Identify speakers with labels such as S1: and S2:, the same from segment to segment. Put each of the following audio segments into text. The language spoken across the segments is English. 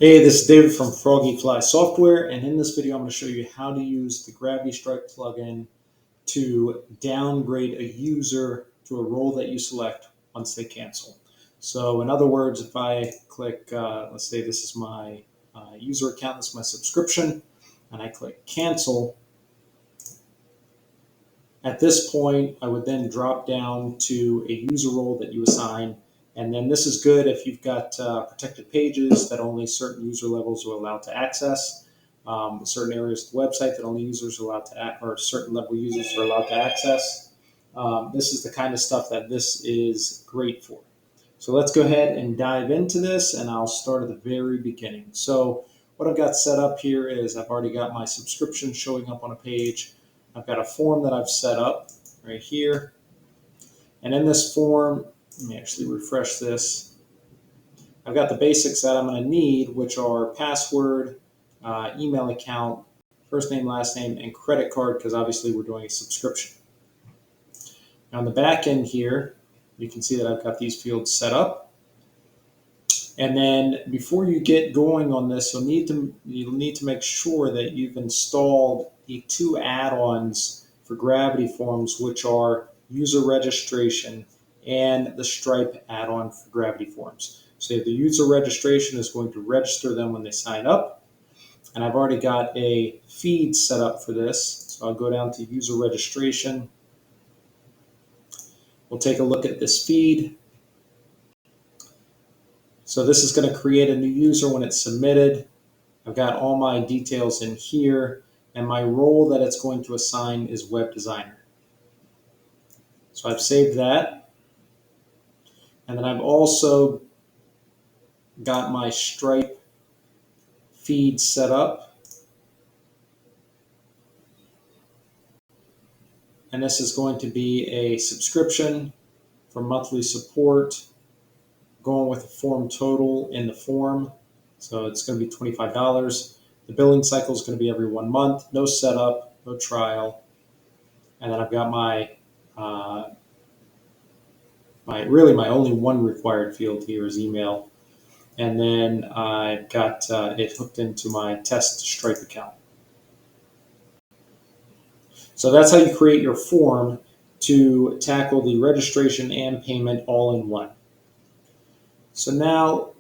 S1: Hey, this is David from Froggy Fly Software, and in this video I'm going to show you how to use the GravityStripe plugin to downgrade a user to a role that you select once they cancel. So in other words, if I click, let's say this is my user account, this is my subscription, and I click cancel, at this point I would then drop down to a user role that you assign. And then this is good if you've got protected pages that only certain user levels are allowed to access, certain areas of the website that only users are allowed to or certain level users are allowed to access. This is the kind of stuff that this is great for. So let's go ahead and dive into this, and I'll start at the very beginning. So what I've got set up here is I've already got my subscription showing up on a page. I've got a form that I've set up right here. And in this form, let me actually refresh this. I've got the basics that I'm going to need, which are password, email account, first name, last name, and credit card, because obviously we're doing a subscription. Now on the back end here, you can see that I've got these fields set up. And then before you get going on this, you'll need to make sure that you've installed the two add-ons for Gravity Forms, which are user registration and the Stripe add-on for Gravity Forms. So the user registration is going to register them when they sign up. And I've already got a feed set up for this. So I'll go down to user registration. We'll take a look at this feed. So this is going to create a new user when it's submitted. I've got all my details in here, and my role that it's going to assign is web designer. So I've saved that. And then I've also got my Stripe feed set up. And this is going to be a subscription for monthly support, going with a form total in the form. So it's going to be $25. The billing cycle is going to be every 1 month, no setup, no trial. And then I've got my my only one required field here is email. And then I've got it hooked into my test Stripe account. So that's how you create your form to tackle the registration and payment all in one. So now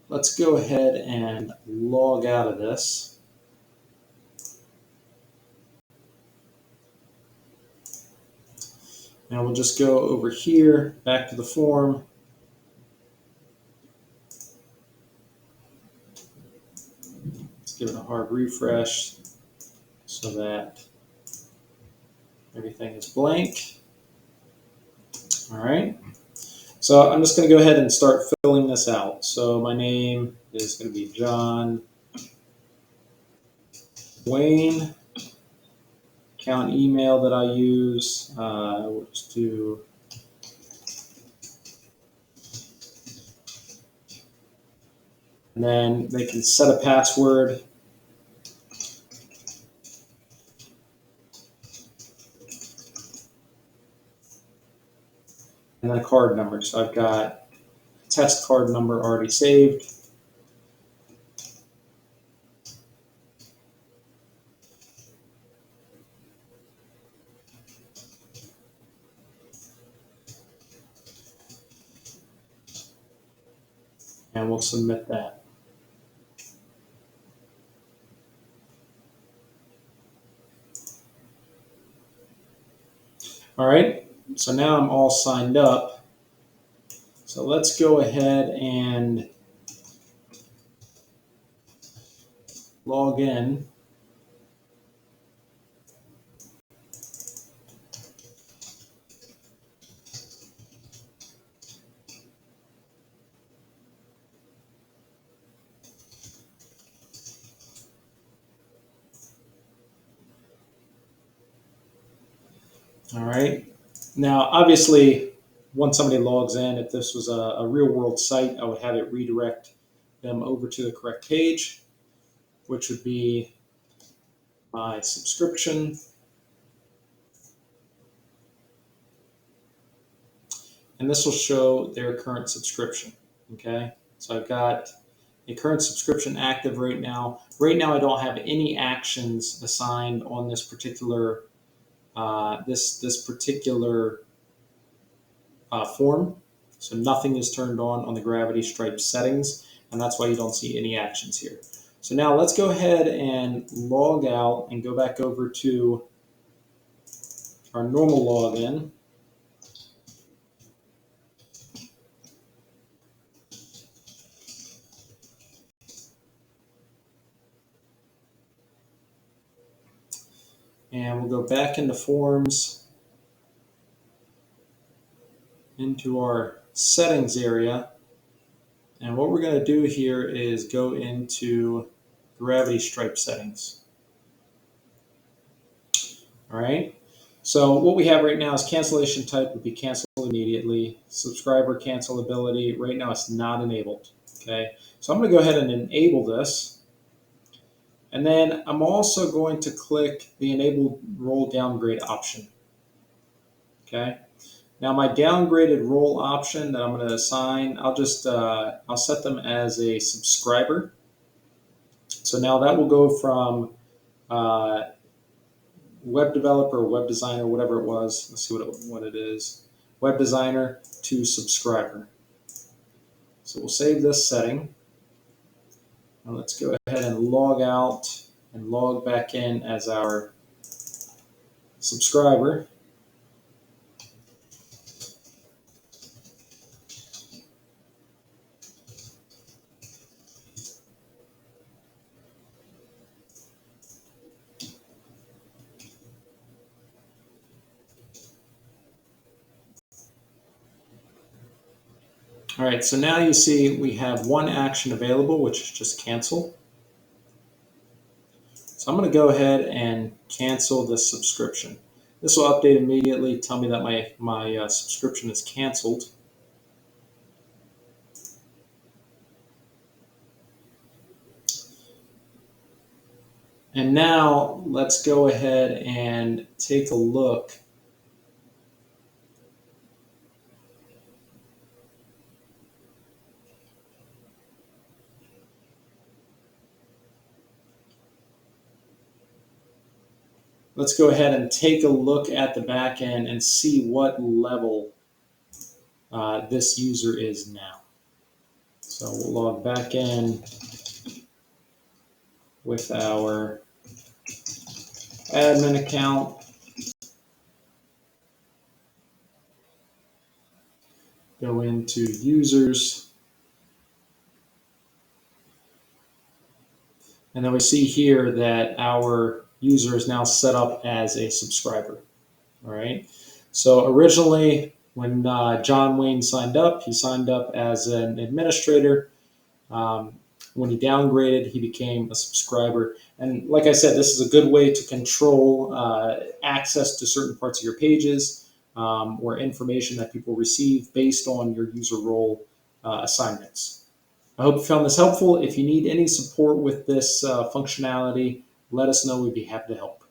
S1: let's go ahead and log out of this. Now we'll just go over here, back to the form. Let's give it a hard refresh so that everything is blank. All right. So I'm just going to go ahead and start filling this out. So my name is going to be John Wayne. Account email that I use, we'll just do and then they can set a password. And then a card number. So I've got a test card number already saved. And we'll submit that. All right, so now I'm all signed up. So let's go ahead and log in. All right. Now, obviously, once somebody logs in, if this was a real-world site, I would have it redirect them over to the correct page, which would be my subscription. And this will show their current subscription. Okay. So I've got a current subscription active right now. Right now, I don't have any actions assigned on this particular this particular form. So nothing is turned on the GravityStripe settings, and that's why you don't see any actions here. So now let's go ahead and log out and go back over to our normal login. And we'll go back into Forms, into our settings area. And what we're going to do here is go into GravityStripe settings. All right. So what we have right now is cancellation type would be cancel immediately. Subscriber cancelability, right now it's not enabled. Okay. So I'm going to go ahead and enable this. And then I'm also going to click the enable role downgrade option. Okay. Now my downgraded role option that I'm going to assign, I'll set them as a subscriber. So now that will go from web developer, web designer, whatever it was. Let's see what it is. Web designer to subscriber. So we'll save this setting. Now let's go ahead and log out and log back in as our subscriber. All right, so now you see we have one action available, which is just cancel. So I'm going to go ahead and cancel this subscription. This will update immediately, tell me that my subscription is canceled. And now let's go ahead and take a look . Let's go ahead and take a look at the back end and see what level this user is now. So we'll log back in with our admin account. Go into users. And then we see here that our user is now set up as a subscriber. All right. So originally, when John Wayne signed up, he signed up as an administrator. When he downgraded, he became a subscriber. And like I said, this is a good way to control access to certain parts of your pages or information that people receive based on your user role assignments. I hope you found this helpful. If you need any support with this functionality, let us know. We'd be happy to help.